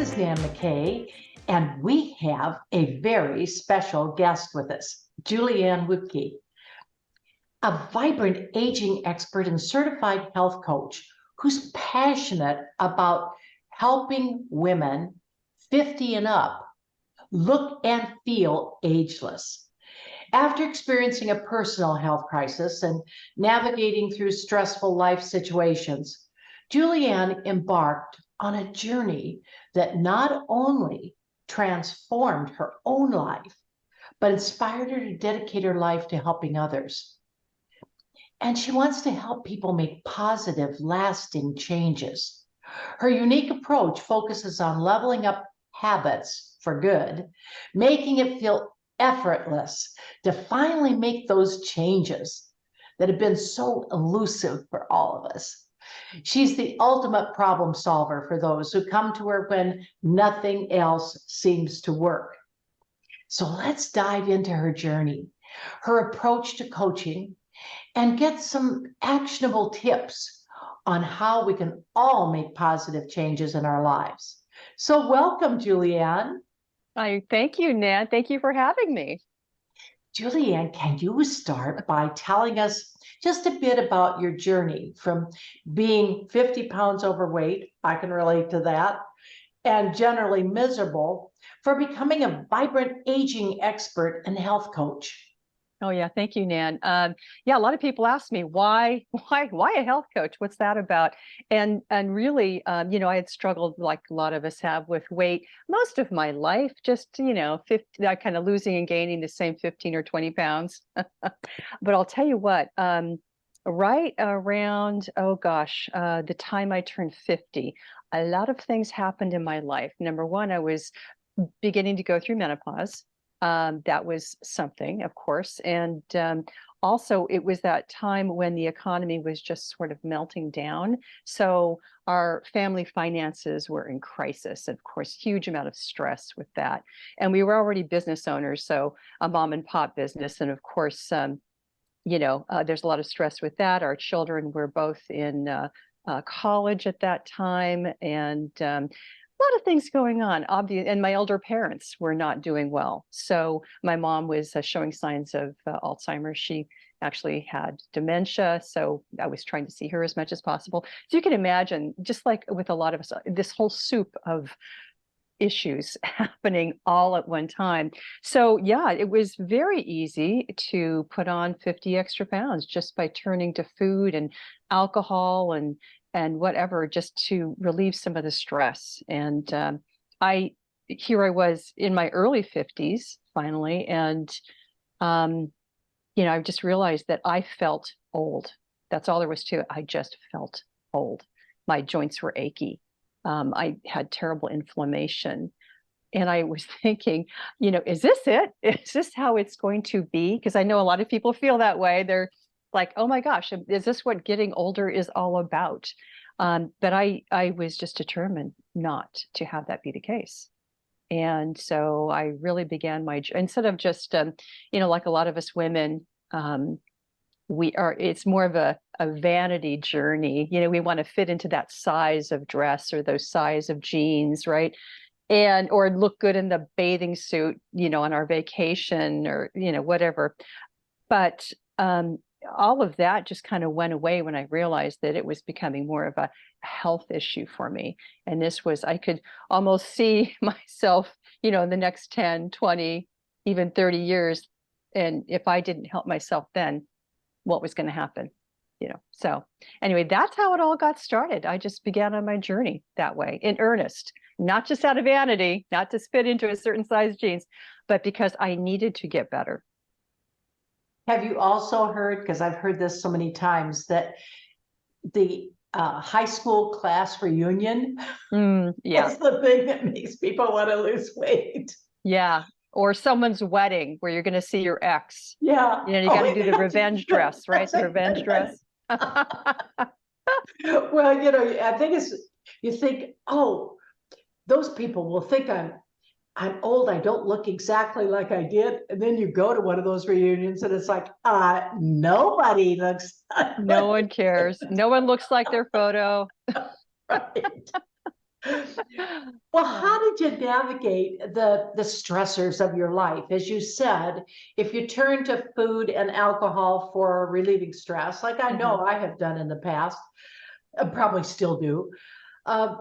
is Nan McKay, and we have a very special guest with us, Julianne Wutke, a vibrant aging expert and certified health coach who's passionate about helping women 50 and up look and feel ageless. After experiencing a personal health crisis and navigating through stressful life situations, Julianne embarked on a journey that not only transformed her own life, but inspired her to dedicate her life to helping others. And she wants to help people make positive, lasting changes. Her unique approach focuses on leveling up habits for good, making it feel effortless to finally make those changes that have been so elusive for all of us. She's the ultimate problem solver for those who come to her when nothing else seems to work. So let's dive into her journey, her approach to coaching, and get some actionable tips on how we can all make positive changes in our lives. So welcome, Julianne. Thank you, Nan. Thank you for having me. Julianne, can you start by telling us just a bit about your journey from being 50 pounds overweight, I can relate to that, and generally miserable, for becoming a vibrant aging expert and health coach? Oh yeah, thank you, Nan. Yeah, a lot of people ask me why a health coach? What's that about? And really, I had struggled like a lot of us have with weight most of my life. Just 50, kind of losing and gaining the same 15 or 20 pounds. But I'll tell you what, right around the time I turned 50, a lot of things happened in my life. Number one, I was beginning to go through menopause. That was something, of course. And also, it was that time when the economy was just sort of melting down. So our family finances were in crisis. Of course, huge amount of stress with that. And we were already business owners, so a mom and pop business. And of course, there's a lot of stress with that. Our children were both in college at that time. And a lot of things going on, obvious, and my elder parents were not doing well. So my mom was showing signs of Alzheimer's. She actually had dementia, so I was trying to see her as much as possible. So you can imagine, just like with a lot of us, this whole soup of issues happening all at one time. So yeah, it was very easy to put on 50 extra pounds just by turning to food and alcohol and whatever, just to relieve some of the stress. And I was in my early 50s finally, and I just realized that I felt old. That's all there was to it. I just felt old. My joints were achy. I had terrible inflammation. And I was thinking, is this it? Is this how it's going to be? Because I know a lot of people feel that way. They're like, oh my gosh, is this what getting older is all about? But I was just determined not to have that be the case. And so I really began instead of just, like a lot of us women, it's more of a vanity journey. We want to fit into that size of dress or those size of jeans, right? Or look good in the bathing suit, on our vacation or, whatever. But all of that just kind of went away when I realized that it was becoming more of a health issue for me. And I could almost see myself, in the next 10, 20, even 30 years. And if I didn't help myself then, what was going to happen? So anyway, that's how it all got started. I just began on my journey that way, in earnest, not just out of vanity, not to fit into a certain size jeans, but because I needed to get better. Have you also heard, because I've heard this so many times, that the high school class reunion is the thing that makes people want to lose weight? Yeah. Or someone's wedding where you're going to see your ex. Yeah. You got to do the revenge dress, right? The revenge dress. Well, I think you think, oh, those people will think I'm old, I don't look exactly like I did. And then you go to one of those reunions and it's like, nobody looks like no one cares. No one looks like their photo. Right. Well, how did you navigate the stressors of your life? As you said, if you turn to food and alcohol for relieving stress, like I Mhm, know I have done in the past, probably still do, uh,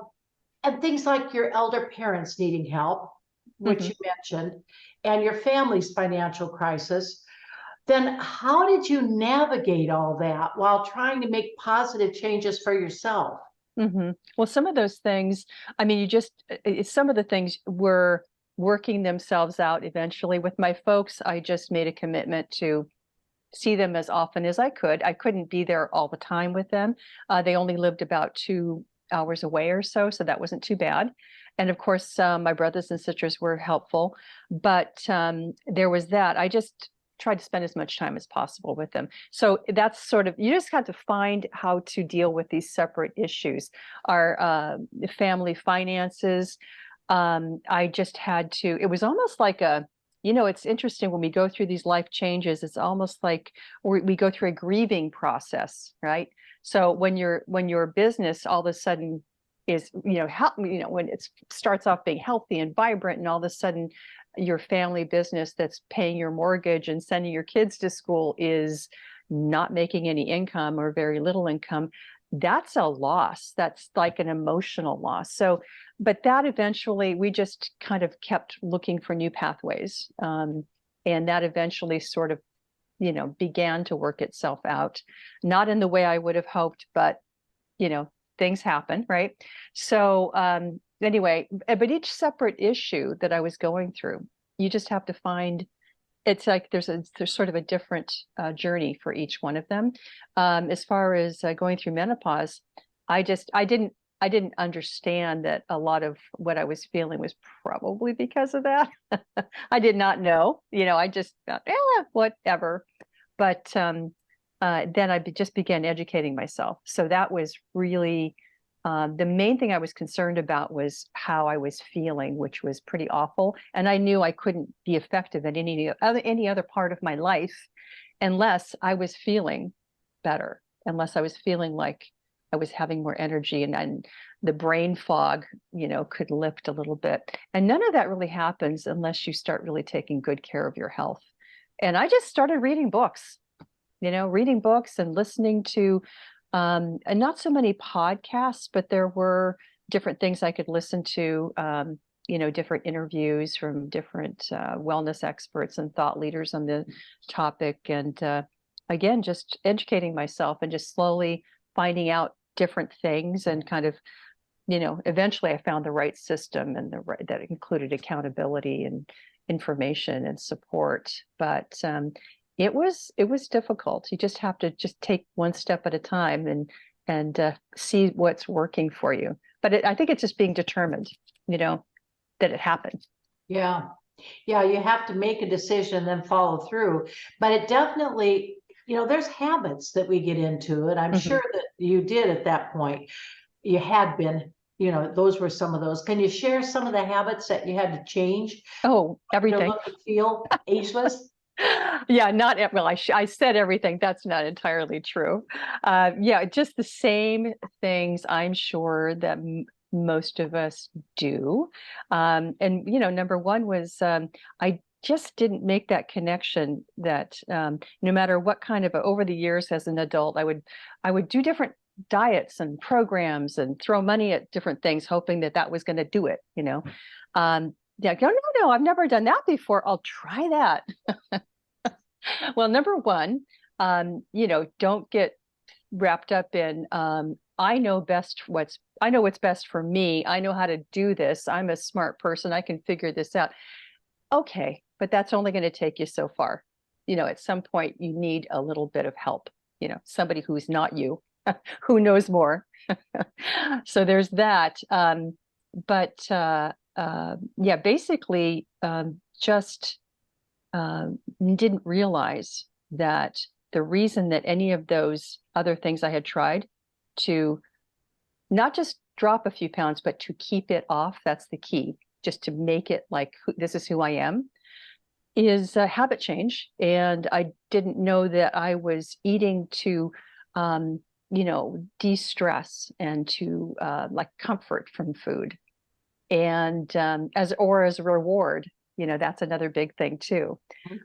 and things like your elder parents needing help, which mhm. you mentioned, and your family's financial crisis, then how did you navigate all that while trying to make positive changes for yourself? Well, some of those things, I mean, some of the things were working themselves out eventually. With my folks, I just made a commitment to see them as often as I could. I couldn't be there all the time with them. They only lived about 2 hours away or so, so that wasn't too bad. And of course, my brothers and sisters were helpful, but there was that. I just tried to spend as much time as possible with them. So that's sort of, you just have to find how to deal with these separate issues. Our family finances, I just had to, it was almost like it's interesting when we go through these life changes, it's almost like we go through a grieving process, right? So when your business all of a sudden is, when it starts off being healthy and vibrant, and all of a sudden your family business that's paying your mortgage and sending your kids to school is not making any income or very little income, that's a loss. That's like an emotional loss. So, but that eventually we just kind of kept looking for new pathways. And that eventually sort of, began to work itself out, not in the way I would have hoped, but, things happen, right? So, anyway, but each separate issue that I was going through, you just have to find, it's like there's sort of a different journey for each one of them. As far as going through menopause, I didn't understand that a lot of what I was feeling was probably because of that. I did not know, I just thought, whatever. But then I just began educating myself. So that was really the main thing I was concerned about was how I was feeling, which was pretty awful. And I knew I couldn't be effective at any other part of my life unless I was feeling better, unless I was feeling like I was having more energy and the brain fog, could lift a little bit. And none of that really happens unless you start really taking good care of your health. And I just started reading books and listening to and not so many podcasts, but there were different things I could listen to, different interviews from different wellness experts and thought leaders on the topic. And again, just educating myself and just slowly finding out different things and kind of, eventually I found the right system and that included accountability and information and support. But it was difficult. You just have to just take one step at a time and see what's working for you. But I think it's just being determined, that it happened. Yeah. Yeah, you have to make a decision, then follow through. But it definitely, there's habits that we get into, and I'm Mhm. sure that you did at that point. You had been, those were some of those. Can you share some of the habits that you had to change Oh, to everything. look and feel ageless? Yeah, not well. I said everything. That's not entirely true. Yeah, just the same things. I'm sure that most of us do. And number one was I just didn't make that connection that no matter what kind of over the years as an adult, I would do different diets and programs and throw money at different things, hoping that that was going to do it. Yeah, go, no, I've never done that before. I'll try that. Well, number one, don't get wrapped up in I know what's best for me. I know how to do this. I'm a smart person. I can figure this out. Okay, but that's only going to take you so far. At some point you need a little bit of help, somebody who's not you, who knows more. So there's that. But yeah, basically, just didn't realize that the reason that any of those other things I had tried to not just drop a few pounds, but to keep it off, that's the key, just to make it like, this is who I am, is a habit change. And I didn't know that I was eating to, de-stress and to like comfort from food. and as a reward, that's another big thing too.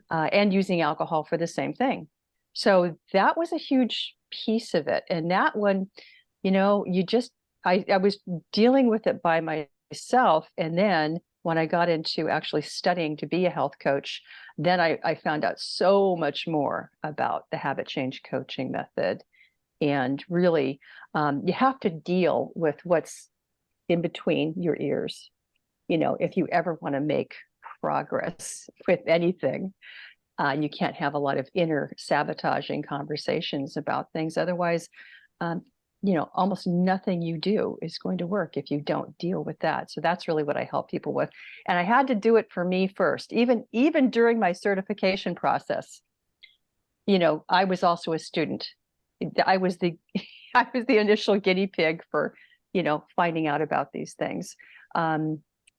And using alcohol for the same thing. So that was a huge piece of it. And that one, I was dealing with it by myself. And then when I got into actually studying to be a health coach, then I found out so much more about the habit change coaching method. And really, you have to deal with what's in between your ears, if you ever want to make progress with anything. You can't have a lot of inner sabotaging conversations about things. Otherwise, almost nothing you do is going to work if you don't deal with that. So that's really what I help people with. And I had to do it for me first, even during my certification process. I was also a student. I was the initial guinea pig for, finding out about these things.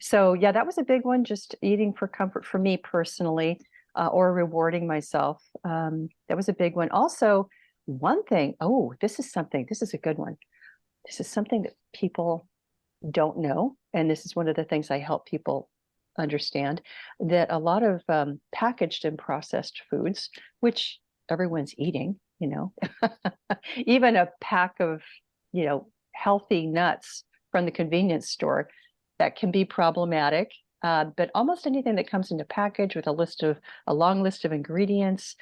So yeah, that was a big one, just eating for comfort for me personally. Or rewarding myself. That was a big one. Also, one thing, this is a good one. This is something that people don't know. And this is one of the things I help people understand, that a lot of packaged and processed foods, which everyone's eating, even a pack of, healthy nuts from the convenience store, that can be problematic. But almost anything that comes in a package with a long list of ingredients,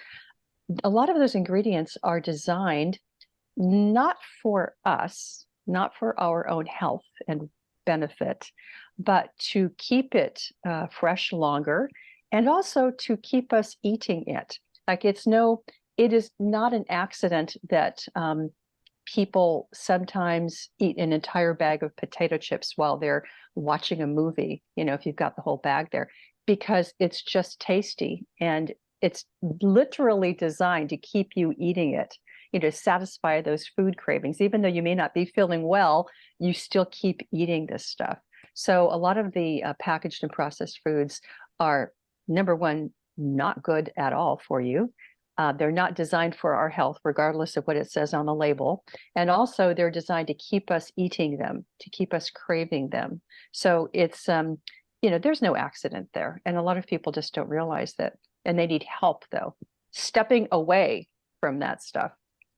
a lot of those ingredients are designed not for us, not for our own health and benefit, but to keep it fresh longer, and also to keep us eating it. Like it is not an accident that people sometimes eat an entire bag of potato chips while they're watching a movie, if you've got the whole bag there, because it's just tasty and it's literally designed to keep you eating it, to satisfy those food cravings. Even though you may not be feeling well, you still keep eating this stuff. So a lot of the packaged and processed foods are, number one, not good at all for you. They're not designed for our health, regardless of what it says on the label. And also they're designed to keep us eating them, to keep us craving them. So it's, there's no accident there. And a lot of people just don't realize that. And they need help, though, stepping away from that stuff.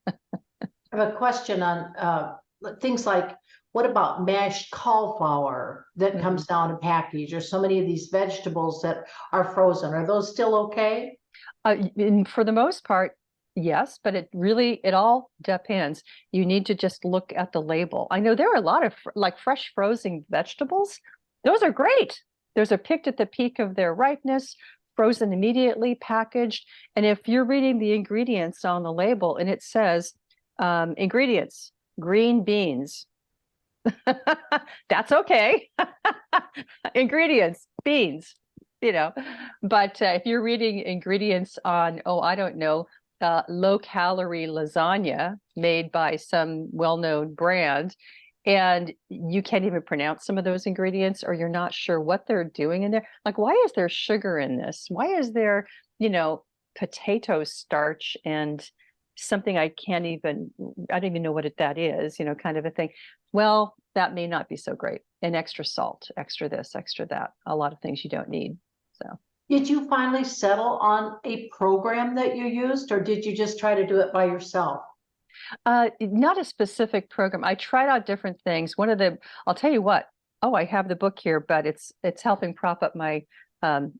I have a question on things like, what about mashed cauliflower that comes down a package, or so many of these vegetables that are frozen? Are those still okay? For the most part, yes, but it all depends. You need to just look at the label. I know there are a lot of like fresh frozen vegetables. Those are great. Those are picked at the peak of their ripeness, frozen immediately, packaged. And if you're reading the ingredients on the label and it says ingredients, green beans, that's okay. Ingredients, beans. But if you're reading ingredients on, I don't know, low-calorie lasagna made by some well-known brand, and you can't even pronounce some of those ingredients, or you're not sure what they're doing in there. Like, why is there sugar in this? Why is there, potato starch and something I don't even know what that is, kind of a thing. Well, that may not be so great. And extra salt, extra this, extra that, a lot of things you don't need. So, did you finally settle on a program that you used, or did you just try to do it by yourself? Not a specific program. I tried out different things. I'll tell you what. Oh, I have the book here, but it's helping prop up my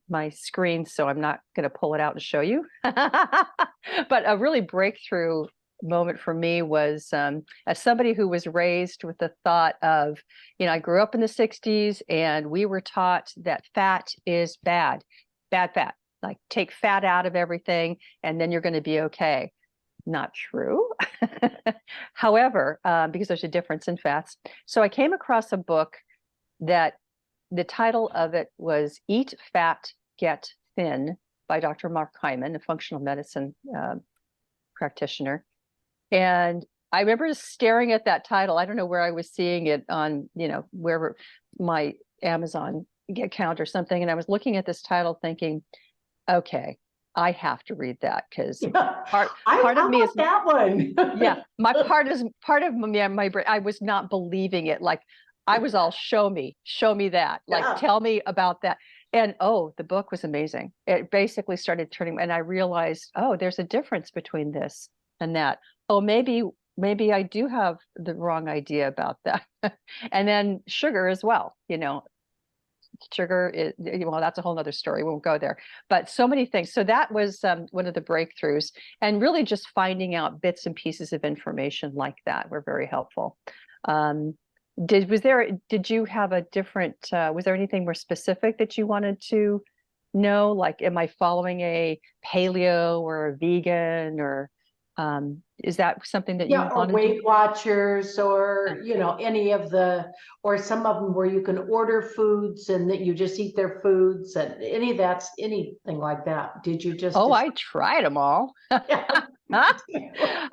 my screen, so I'm not going to pull it out and show you. But a really breakthrough moment for me was as somebody who was raised with the thought of, I grew up in the 60s and we were taught that fat is bad fat, like take fat out of everything and then you're going to be okay. Not true. However, because there's a difference in fats. So I came across a book that the title of it was Eat Fat, Get Thin by Dr. Mark Hyman, a functional medicine practitioner. And I remember just staring at that title. I don't know where I was seeing it on, wherever, my Amazon account or something. And I was looking at this title thinking, okay, I have to read that because part of me is that one. yeah, my brain. I was not believing it. Like, I was all show me that, like, Yeah. tell me about that. And oh, the book was amazing. It basically started turning, and I realized, oh, there's a difference between this and that. Oh, maybe I do have the wrong idea about that. And then sugar as well, sugar is, well, that's a whole nother story. We won't go there, but so many things. So that was one of the breakthroughs, and really just finding out bits and pieces of information like that were very helpful. Um, did you have a different, was there anything more specific that you wanted to know? Like, am I following a paleo or a vegan, or is that something that you Yeah, or wanted to? Weight Watchers, or, any of or some of them where you can order foods and that you just eat their foods, and anything like that. Did you just Oh, decide? I tried them all. Yeah.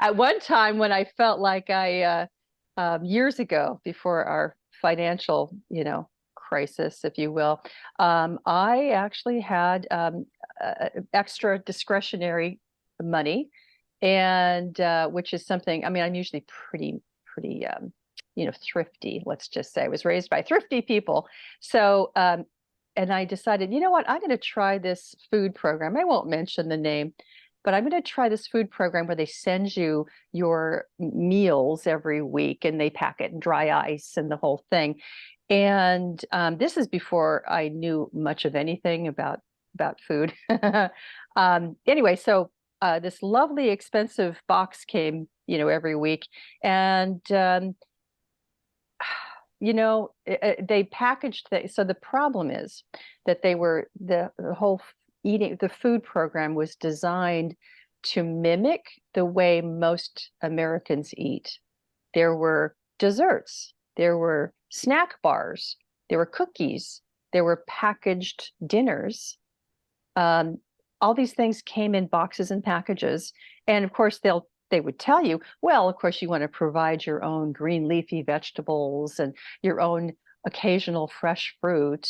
At one time when I felt like years ago, before our financial, crisis, if you will, I actually had extra discretionary money, and which is something, I mean, I'm usually pretty, thrifty, let's just say. I was raised by thrifty people. So, and I decided, you know what, I'm going to try this food program. I won't mention the name, but I'm going to try this food program where they send you your meals every week, and they pack it in dry ice and the whole thing. And this is before I knew much of anything about food. Anyway, so this lovely expensive box came, every week, and they packaged things. So the problem is that the whole the food program was designed to mimic the way most Americans eat. There were desserts, there were snack bars, there were cookies, there were packaged dinners. Um, all these things came in boxes and packages. And of course, they would tell you, well, of course, you want to provide your own green leafy vegetables and your own occasional fresh fruit,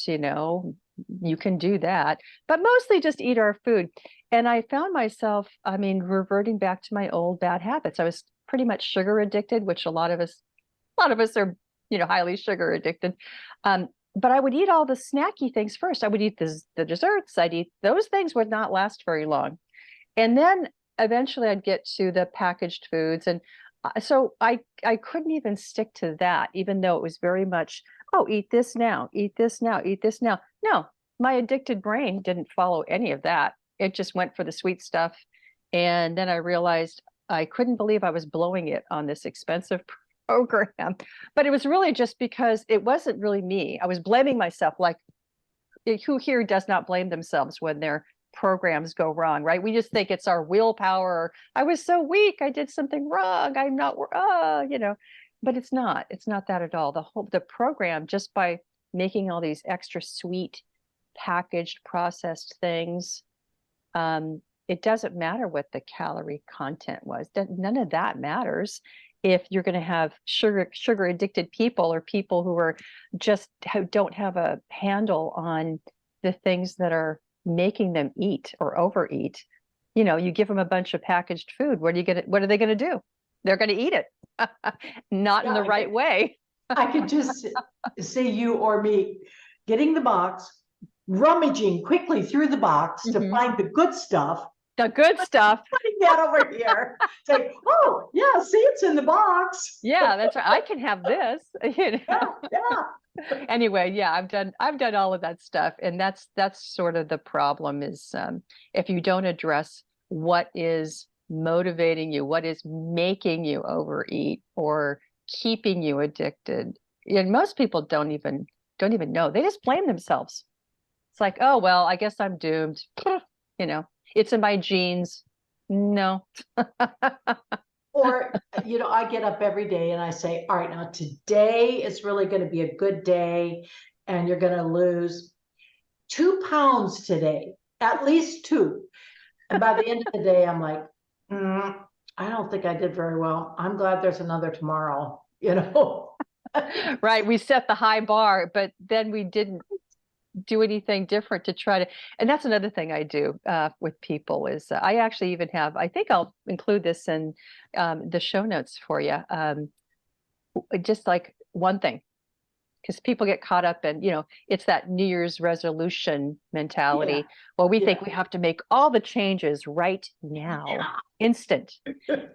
you can do that, but mostly just eat our food. And I found myself, I mean, reverting back to my old bad habits. I was pretty much sugar addicted, which a lot of us are, highly sugar addicted. But I would eat all the snacky things first. I would eat the desserts. I'd eat those things, would not last very long. And then eventually I'd get to the packaged foods. And so I couldn't even stick to that, even though it was very much, oh, eat this now, eat this now, eat this now. No, my addicted brain didn't follow any of that. It just went for the sweet stuff. And then I realized I couldn't believe I was blowing it on this expensive program. But it was really just because it wasn't really me. I was blaming myself. Like, who here does not blame themselves when their programs go wrong, right? We just think it's our willpower. I was so weak. I did something wrong. I'm not, but it's not. It's not that at all. The program, just by making all these extra sweet, packaged, processed things, it doesn't matter what the calorie content was. None of that matters if you're going to have sugar addicted people, or people who don't have a handle on the things that are making them eat or overeat. You give them a bunch of packaged food. What are they going to do? They're going to eat it, not in the right way. I could just say you or me getting the box, rummaging quickly through the box to find the good stuff. The good stuff. Putting that over here. Say, oh, yeah, see, it's in the box. Yeah, that's right. I can have this. Yeah. Anyway, yeah, I've done all of that stuff, and that's sort of the problem is, if you don't address what is motivating you, what is making you overeat or keeping you addicted. And most people don't even know. They just blame themselves. It's like, oh, well, I guess I'm doomed. It's in my genes. No. Or, I get up every day and I say, all right, now today is really going to be a good day, and you're going to lose 2 pounds today, at least 2. And by the end of the day, I'm like, I don't think I did very well. I'm glad there's another tomorrow, Right. We set the high bar, but then we didn't do anything different to try to. And that's another thing I do with people is I actually even have, I think I'll include this in the show notes for you. Just like one thing, because people get caught up in, it's that New Year's resolution mentality. Yeah. Well, we Yeah. think we have to make all the changes right now, instant.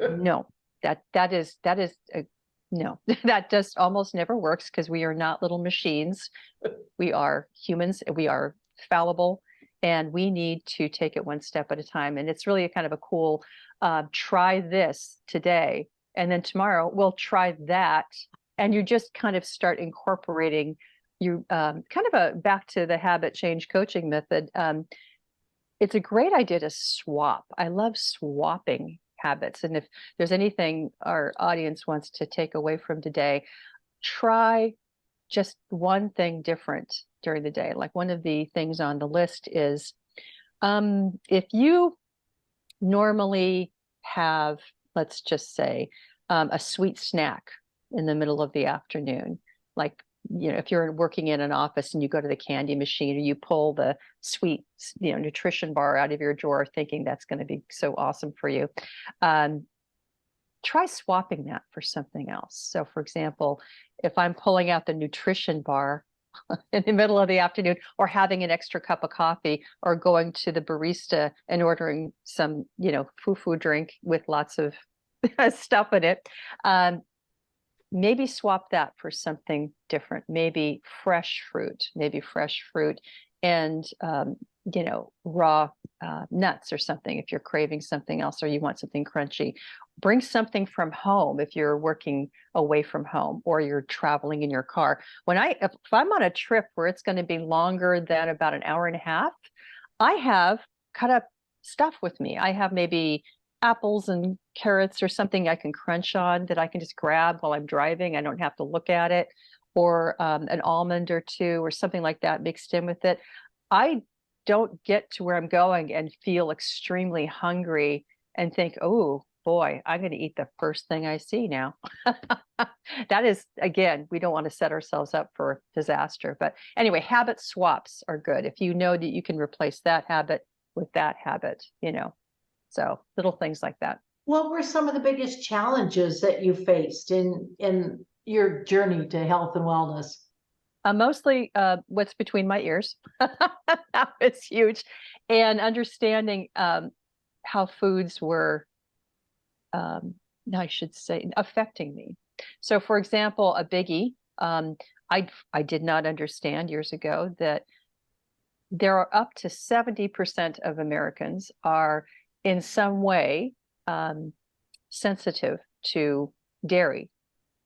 No, that is no, that just almost never works because we are not little machines. We are humans. We are fallible, and we need to take it one step at a time. And it's really a kind of a cool, try this today, and then tomorrow we'll try that. And you just kind of start incorporating you kind of back to the habit change coaching method. It's a great idea to swap. I love swapping habits. And if there's anything our audience wants to take away from today, try just one thing different during the day. Like one of the things on the list is if you normally have, let's just say, a sweet snack in the middle of the afternoon, like, if you're working in an office and you go to the candy machine or you pull the sweet, nutrition bar out of your drawer thinking that's going to be so awesome for you, try swapping that for something else. So for example, if I'm pulling out the nutrition bar in the middle of the afternoon, or having an extra cup of coffee, or going to the barista and ordering some, foo-foo drink with lots of stuff in it, maybe swap that for something different. Maybe fresh fruit and raw nuts or something if you're craving something else or you want something crunchy. Bring something from home if you're working away from home or you're traveling in your car. If I'm on a trip where it's going to be longer than about an hour and a half, I have cut up stuff with me. I have maybe apples and carrots or something I can crunch on that I can just grab while I'm driving. I don't have to look at it, or an almond or two or something like that mixed in with it. I don't get to where I'm going and feel extremely hungry and think, oh boy, I'm going to eat the first thing I see now. That is, again, we don't want to set ourselves up for disaster. But anyway, habit swaps are good. If you know that you can replace that habit with that habit, so little things like that. What were some of the biggest challenges that you faced in your journey to health and wellness? Mostly what's between my ears. That was huge. And understanding how foods were, I should say, affecting me. So for example, a biggie, I did not understand years ago that there are up to 70% of Americans are in some way sensitive to dairy,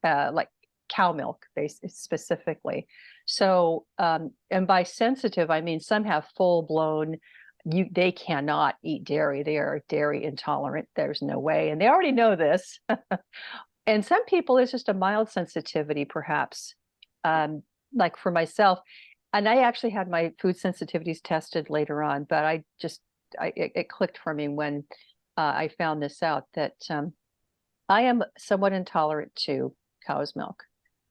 like cow milk, specifically. So, and by sensitive, I mean some have full-blown, they cannot eat dairy. They are dairy intolerant. There's no way. And they already know this. And some people, it's just a mild sensitivity, perhaps. Like for myself, and I actually had my food sensitivities tested later on, but it clicked for me when I found this out, that I am somewhat intolerant to cow's milk.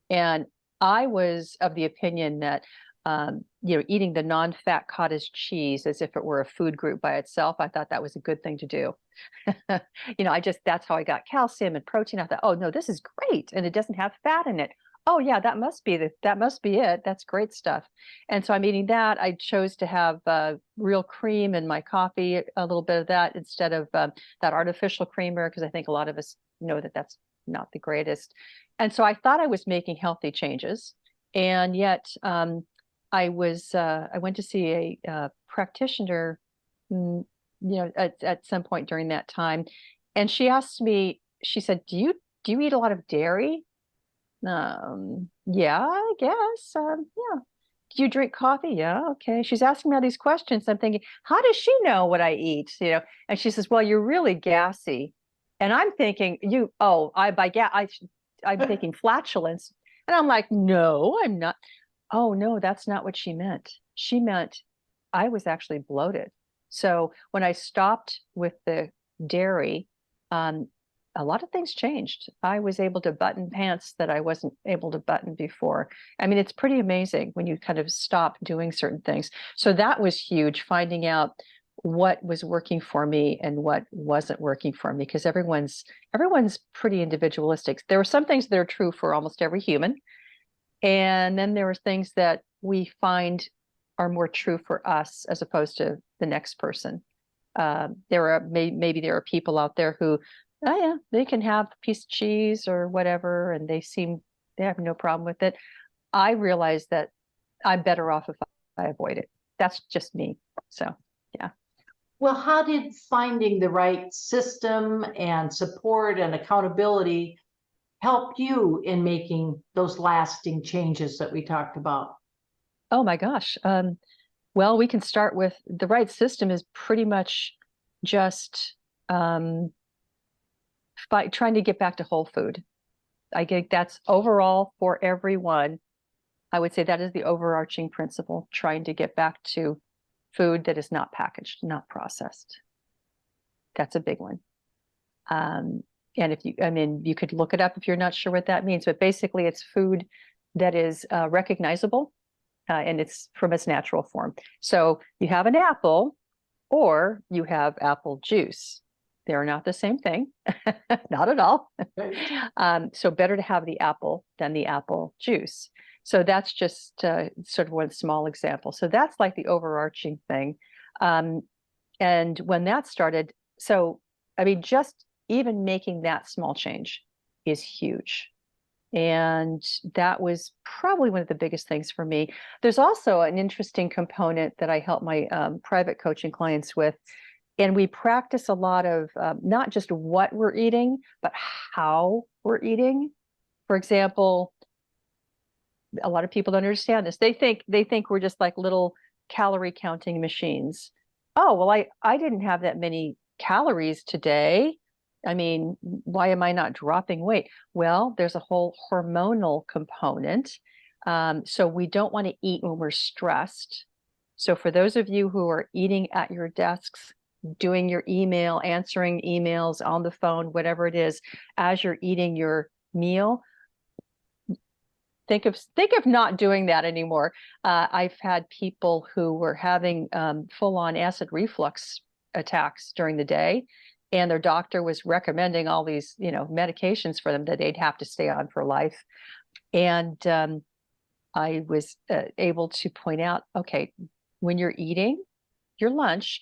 And I was of the opinion that, eating the non-fat cottage cheese as if it were a food group by itself, I thought that was a good thing to do. That's how I got calcium and protein. I thought, oh no, this is great. And it doesn't have fat in it. Oh yeah, that must be it. That's great stuff. And so I'm eating that. I chose to have real cream in my coffee, a little bit of that instead of that artificial creamer, because I think a lot of us know that that's not the greatest. And so I thought I was making healthy changes, and yet I went to see a practitioner, at some point during that time, and she asked me. She said, "Do you eat a lot of dairy?" Yeah, I guess. Yeah. Do you drink coffee? Yeah, okay. She's asking me all these questions. I'm thinking, how does she know what I eat? And she says, well, you're really gassy. And I'm thinking, I'm thinking flatulence. And I'm like, no, I'm not. Oh, no, that's not what she meant. She meant I was actually bloated. So when I stopped with the dairy, a lot of things changed. I was able to button pants that I wasn't able to button before. I mean, it's pretty amazing when you kind of stop doing certain things. So that was huge, finding out what was working for me and what wasn't working for me, because everyone's pretty individualistic. There are some things that are true for almost every human, And then there are things that we find are more true for us as opposed to the next person. Maybe there are people out there who, oh yeah, they can have a piece of cheese or whatever, and they have no problem with it. I realize that I'm better off if I avoid it. That's just me. So, yeah. Well, how did finding the right system and support and accountability help you in making those lasting changes that we talked about? Oh my gosh. Well, we can start with the right system is pretty much just by trying to get back to whole food. I think that's overall for everyone. I would say that is the overarching principle, trying to get back to food that is not packaged, not processed. That's a big one. And you could look it up if you're not sure what that means, but basically it's food that is recognizable and it's from its natural form. So you have an apple or you have apple juice. They're not the same thing, not at all. So better to have the apple than the apple juice. So that's just sort of one small example. So that's like the overarching thing. And when that started, just even making that small change is huge. And that was probably one of the biggest things for me. There's also an interesting component that I help my private coaching clients with. And we practice a lot of not just what we're eating, but how we're eating. For example, a lot of people don't understand this. They think we're just like little calorie counting machines. Oh, well, I didn't have that many calories today. I mean, why am I not dropping weight? Well, there's a whole hormonal component. So we don't want to eat when we're stressed. So for those of you who are eating at your desks, doing your email, answering emails on the phone, whatever it is, as you're eating your meal, think of not doing that anymore. I've had people who were having full-on acid reflux attacks during the day, and their doctor was recommending all these, medications for them that they'd have to stay on for life. And I was able to point out, okay, when you're eating your lunch,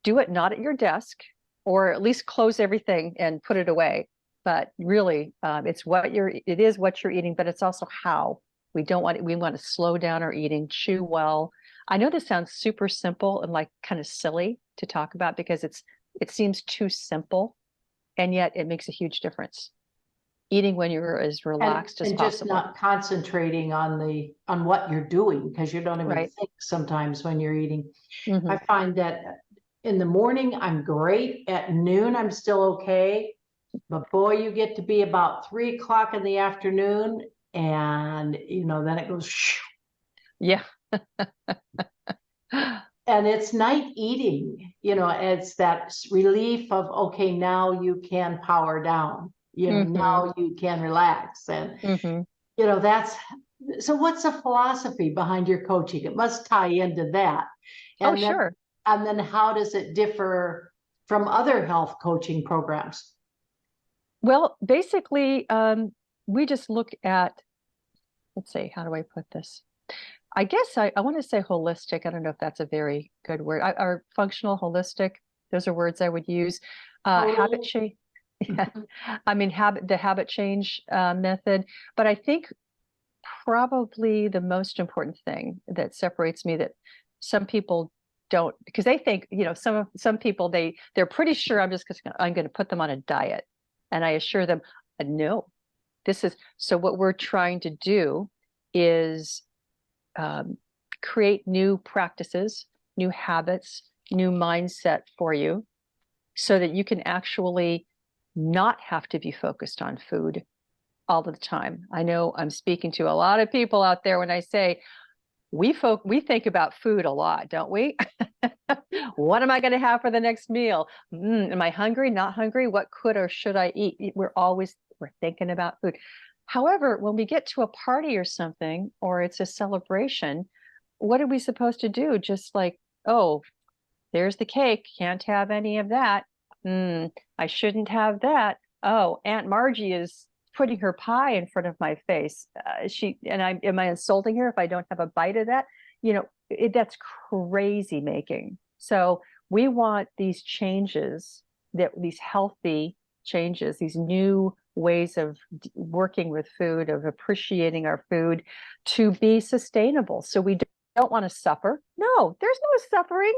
do it not at your desk, or at least close everything and put it away. But really, it is what you're eating, but it's also how. We want to slow down our eating, chew well. I know this sounds super simple and like kind of silly to talk about because it seems too simple, and yet it makes a huge difference. Eating when you're as relaxed as possible. And just not concentrating on what you're doing, because you don't even think sometimes when you're eating. Mm-hmm. I find that in the morning, I'm great. At noon, I'm still okay. But boy, you get to be about 3 o'clock in the afternoon, and then it goes. Shoo. Yeah. And it's night eating. It's that relief of, okay, now you can power down. Mm-hmm. Now you can relax, and mm-hmm. That's. So, what's the philosophy behind your coaching? It must tie into that. And sure. And then, how does it differ from other health coaching programs? Well, basically, we just look at, let's see, how do I put this? I guess I want to say holistic. I don't know if that's a very good word. Or functional, holistic. Those are words I would use. Habit change. Yeah. I mean, the habit change method. But I think probably the most important thing that separates me, that some people don't, because they think, some people, they're pretty sure I'm going to put them on a diet. And I assure them, no, so what we're trying to do is create new practices, new habits, new mindset for you so that you can actually not have to be focused on food all the time. I know I'm speaking to a lot of people out there when I say, we think about food a lot, don't we? What am I going to have for the next meal? Am I hungry? Not hungry? What could or should I eat? We're thinking about food. However, when we get to a party or something, or it's a celebration, what are we supposed to do? Just like, oh, there's the cake. Can't have any of that. I shouldn't have that. Oh, Aunt Margie is putting her pie in front of my face. Am I insulting her if I don't have a bite of that? That's crazy making. So we want these changes, these healthy changes, these new ways of working with food, of appreciating our food, to be sustainable. So we don't want to suffer. No, there's no suffering.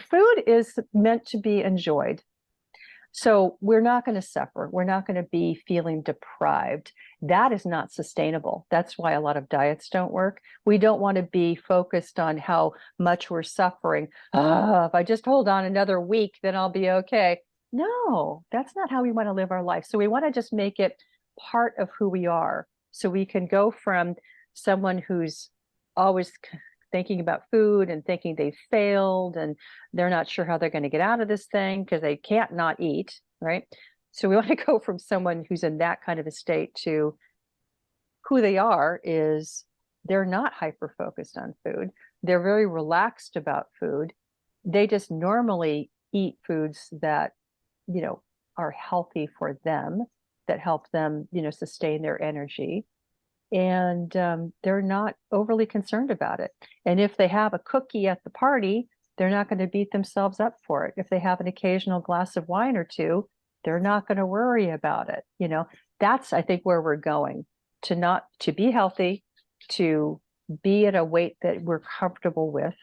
Food is meant to be enjoyed. So we're not going to suffer. We're not going to be feeling deprived. That is not sustainable. That's why a lot of diets don't work. We don't want to be focused on how much we're suffering. If I just hold on another week, then I'll be okay. No, that's not how we want to live our life. So we want to just make it part of who we are. So we can go from someone who's always thinking about food and thinking they failed and they're not sure how they're going to get out of this thing because they can't not eat, right? So we want to go from someone who's in that kind of a state to who they are is they're not hyper focused on food. They're very relaxed about food. They just normally eat foods that, are healthy for them, that help them, sustain their energy. And they're not overly concerned about it. And if they have a cookie at the party, they're not going to beat themselves up for it. If they have an occasional glass of wine or two, they're not going to worry about it. That's, I think, where we're going, to be healthy, to be at a weight that we're comfortable with,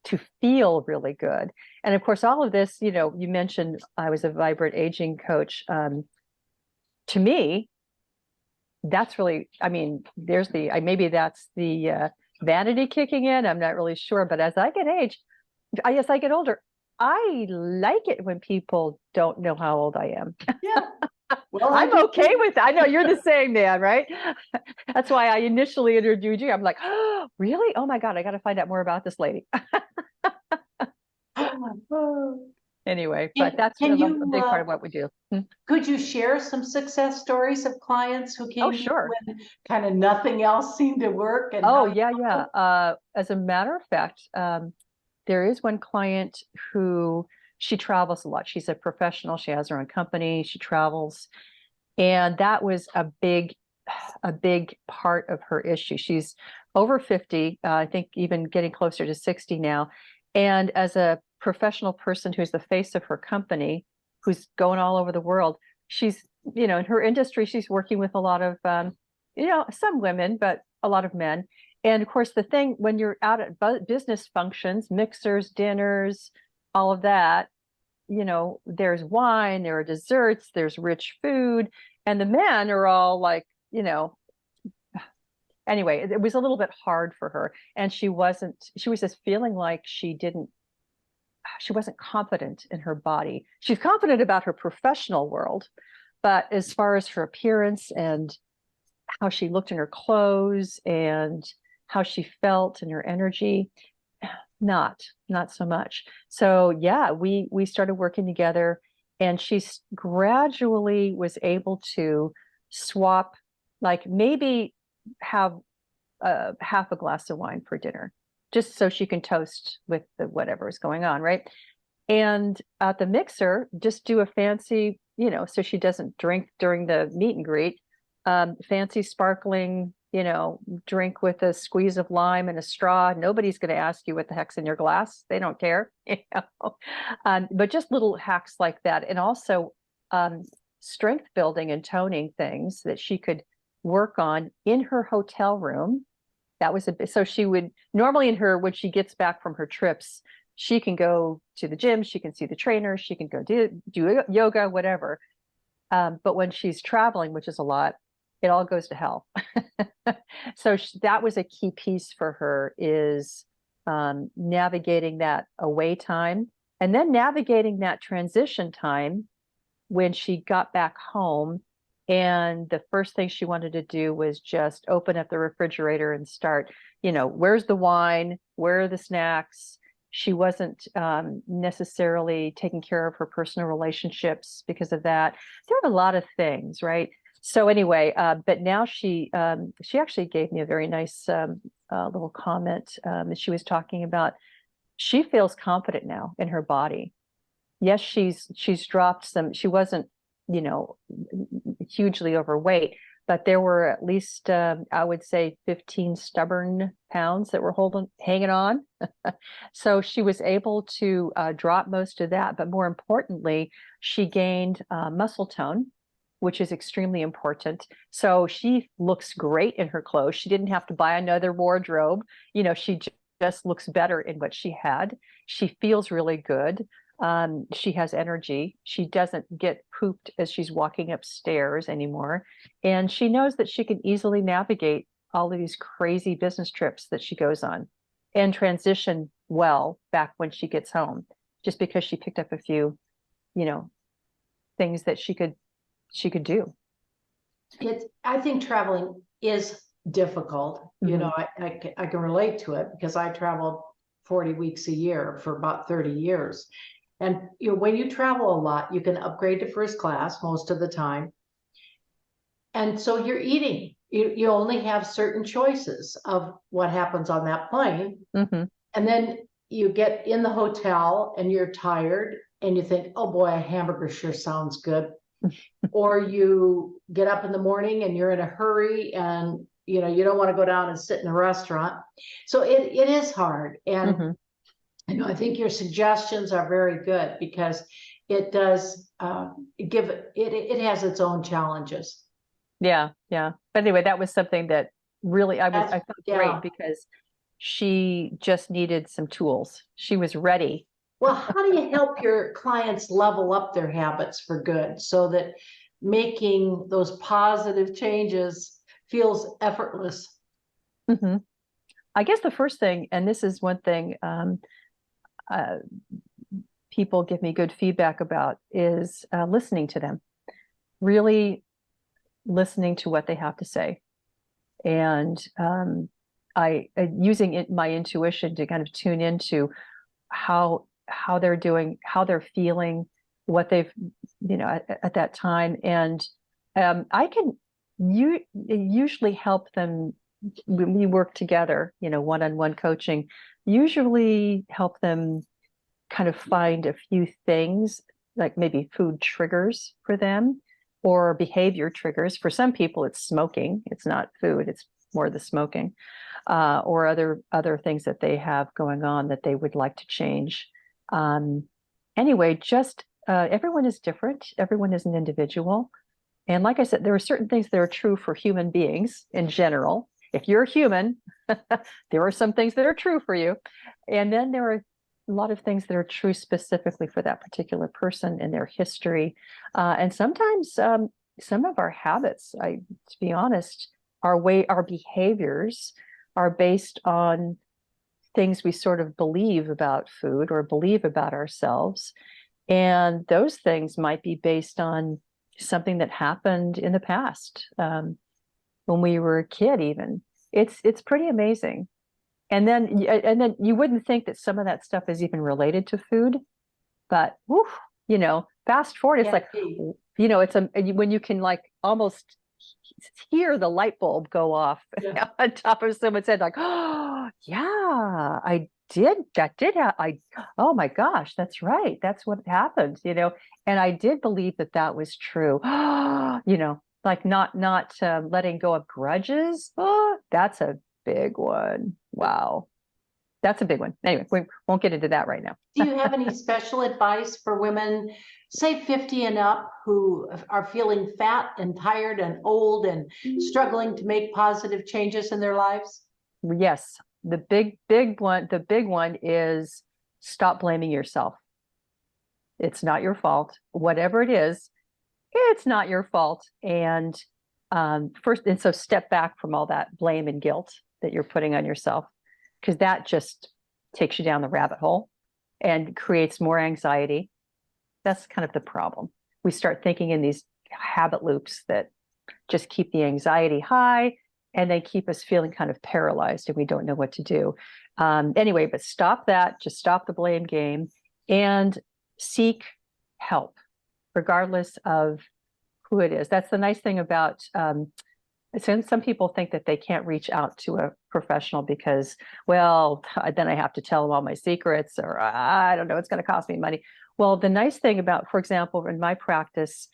to feel really good. And of course, all of this, you mentioned I was a vibrant aging coach. To me, that's really, there's maybe that's the vanity kicking in. I'm not really sure. But as I get older, I like it when people don't know how old I am. Yeah. Well, I'm okay with that. I know you're the same, man, right? That's why I initially interviewed you. I'm like, oh, really? Oh my God, I got to find out more about this lady. Anyway, but that's a big part of what we do. Could you share some success stories of clients who came sure. when kind of nothing else seemed to work? And yeah. As a matter of fact, there is one client who, she travels a lot. She's a professional. She has her own company. She travels. And that was a big part of her issue. She's over 50, I think even getting closer to 60 now. And as a professional person who's the face of her company, who's going all over the world, she's, in her industry, she's working with a lot of, some women, but a lot of men. And of course, the thing when you're out at business functions, mixers, dinners, all of that, there's wine, there are desserts, there's rich food, and the men are all like, anyway, it was a little bit hard for her. And she was just feeling like she wasn't confident in her body. She's confident about her professional world, but as far as her appearance and how she looked in her clothes and how she felt and her energy, not so much. So yeah, we started working together, and she gradually was able to swap, like maybe have half a glass of wine for dinner, just so she can toast with whatever is going on, right? And at the mixer, just do a fancy, so she doesn't drink during the meet and greet, fancy sparkling, drink with a squeeze of lime and a straw. Nobody's going to ask you what the heck's in your glass. They don't care, but just little hacks like that. And also strength building and toning things that she could work on in her hotel room. That was so she would normally when she gets back from her trips, she can go to the gym, she can see the trainer, she can go do yoga, whatever. But when she's traveling, which is a lot, it all goes to hell. So that was a key piece for her, is navigating that away time, and then navigating that transition time when she got back home. And the first thing she wanted to do was just open up the refrigerator and start, where's the wine? Where are the snacks? She wasn't necessarily taking care of her personal relationships because of that. There were a lot of things, right? So anyway, but now she actually gave me a very nice little comment that she was talking about. She feels confident now in her body. Yes, she's dropped some. She wasn't you know, hugely overweight, but there were at least, I would say 15 stubborn pounds that were hanging on. So she was able to drop most of that, but more importantly, she gained muscle tone, which is extremely important. So she looks great in her clothes. She didn't have to buy another wardrobe. You know, she just looks better in what she had. She feels really good. She has energy. She doesn't get pooped as she's walking upstairs anymore. And she knows that she can easily navigate all of these crazy business trips that she goes on and transition well back when she gets home, just because she picked up a few, you know, things that she could do. I think traveling is difficult. You know, I can relate to it because I traveled 40 weeks a year for about 30 years. And you know, when you travel a lot, you can upgrade to first class most of the time. And so you're eating. You only have certain choices of what happens on that plane. Mm-hmm. And then you get in the hotel and you're tired and you think, oh boy, a hamburger sure sounds good. Or you get up in the morning and you're in a hurry and you know you don't want to go down and sit in a restaurant. So it is hard. And you know, I think your suggestions are very good because it does give it has its own challenges. Yeah, yeah. But anyway, that was something that really I felt Yeah. great because she just needed some tools. She was ready. Well, how do you help your clients level up their habits for good so that making those positive changes feels effortless? Mm-hmm. I guess the first thing, and this is one thing uh, people give me good feedback about, is listening to them, really listening to what they have to say. And I using my intuition to kind of tune into how they're doing, how they're feeling, what they've, you know, at that time. And I can usually help them when we work together, you know, one-on-one coaching, usually help them kind of find a few things, like maybe food triggers for them or behavior triggers. For some people, it's smoking. It's not food. It's more the smoking, or other things that they have going on that they would like to change. Anyway, just everyone is different. Everyone is an individual. And like I said, there are certain things that are true for human beings in general. If you're human, there are some things that are true for you. And then there are a lot of things that are true specifically for that particular person and their history. And sometimes some of our habits, to be honest, our behaviors are based on things we sort of believe about food or believe about ourselves. And those things might be based on something that happened in the past, when we were a kid even. It's pretty amazing. And then you wouldn't think that some of that stuff is even related to food, but whew, you know, fast forward, it's like, you know, when you can like almost hear the light bulb go off on top of someone's head, like, oh yeah, oh my gosh, that's right, that's what happened, you know. And I did believe that was true. You know, like not letting go of grudges. Oh, that's a big one. Wow, that's a big one. Anyway, we won't get into that right now. Do you have any special advice for women, say 50 and up, who are feeling fat and tired and old and struggling to make positive changes in their lives? Yes, the big one is stop blaming yourself. It's not your fault. Whatever it is, it's not your fault. And so step back from all that blame and guilt that you're putting on yourself, because that just takes you down the rabbit hole and creates more anxiety. That's kind of the problem. We start thinking in these habit loops that just keep the anxiety high and they keep us feeling kind of paralyzed and we don't know what to do. Anyway, but stop that, just stop the blame game and seek help, regardless of who it is. That's the nice thing about some people think that they can't reach out to a professional because, well, then I have to tell them all my secrets, or I don't know, it's going to cost me money. Well, the nice thing about, for example, in my practice,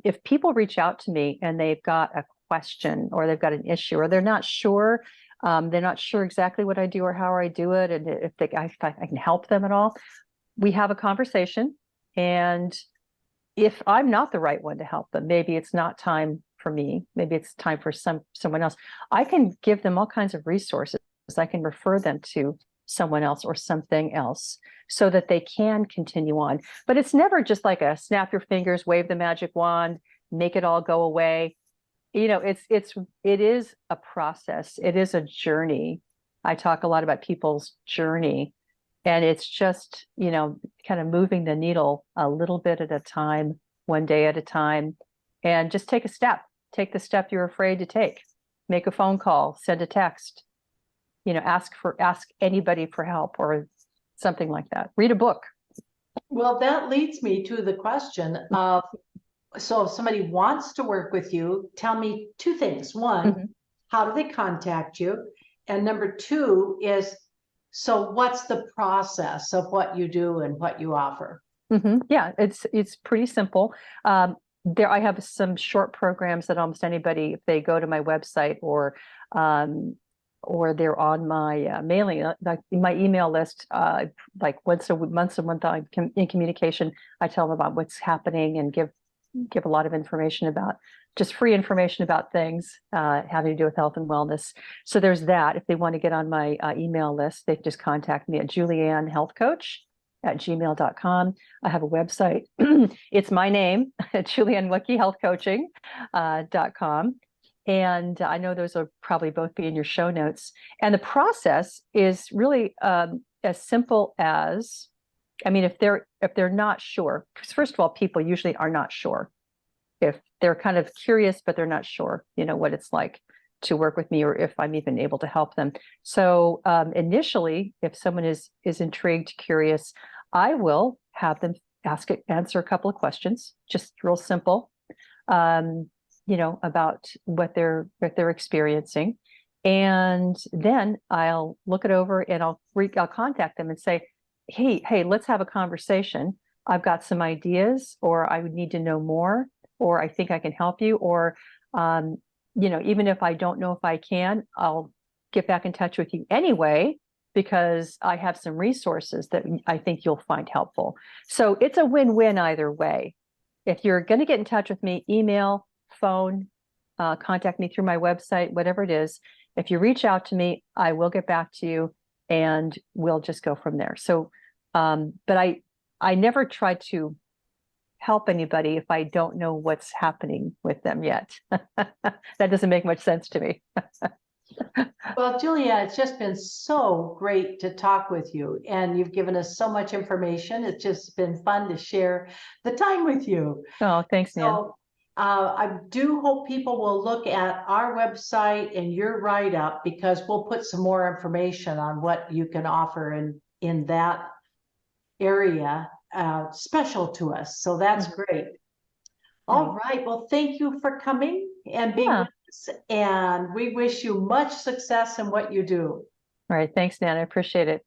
if people reach out to me and they've got a question or they've got an issue or they're not sure exactly what I do or how I do it, and if I can help them at all, we have a conversation. And if I'm not the right one to help them, maybe it's not time for me, maybe it's time for someone else, I can give them all kinds of resources. I can refer them to someone else or something else so that they can continue on. But it's never just like a snap your fingers, wave the magic wand, make it all go away. It is a process. It is a journey. I talk a lot about people's journey, and it's just, kind of moving the needle a little bit at a time, one day at a time, and just take a step. Take the step you're afraid to take. Make a phone call, send a text, ask anybody for help or something like that. Read a book. Well, that leads me to the question of, so if somebody wants to work with you, tell me two things. One, how do they contact you? And number two is, so what's the process of what you do and what you offer? Yeah, it's pretty simple. I have some short programs that almost anybody, if they go to my website or they're on my mailing, like my email list, like once a month I'm in communication. I tell them about what's happening and give a lot of information about, just free information about things having to do with health and wellness. So there's that. If they want to get on my email list, they can just contact me at juliannehealthcoach@gmail.com. I have a website. It's my name, Julianne Wutke, healthcoaching.com. And I know those will probably both be in your show notes. And the process is really as simple as, if they're not sure, because first of all, people usually are not sure. If they're kind of curious, but they're not sure, what it's like to work with me or if I'm even able to help them. So initially, if someone is intrigued, curious, I will have them answer a couple of questions, just real simple, about what they're experiencing. And then I'll look it over and I'll contact them and say, hey, let's have a conversation. I've got some ideas, or I would need to know more, or I think I can help you, or, even if I don't know if I can, I'll get back in touch with you anyway, because I have some resources that I think you'll find helpful. So it's a win-win either way. If you're going to get in touch with me, email, phone, contact me through my website, whatever it is. If you reach out to me, I will get back to you and we'll just go from there. So, but I never try to help anybody if I don't know what's happening with them yet. That doesn't make much sense to me. Well, Julia, it's just been so great to talk with you, and you've given us so much information. It's just been fun to share the time with you. Oh, thanks, Nan. So, I do hope people will look at our website and your write-up, because we'll put some more information on what you can offer in that area, special to us. So that's great. All right. Well, thank you for coming and being with us, and we wish you much success in what you do. All right. Thanks, Nan. I appreciate it.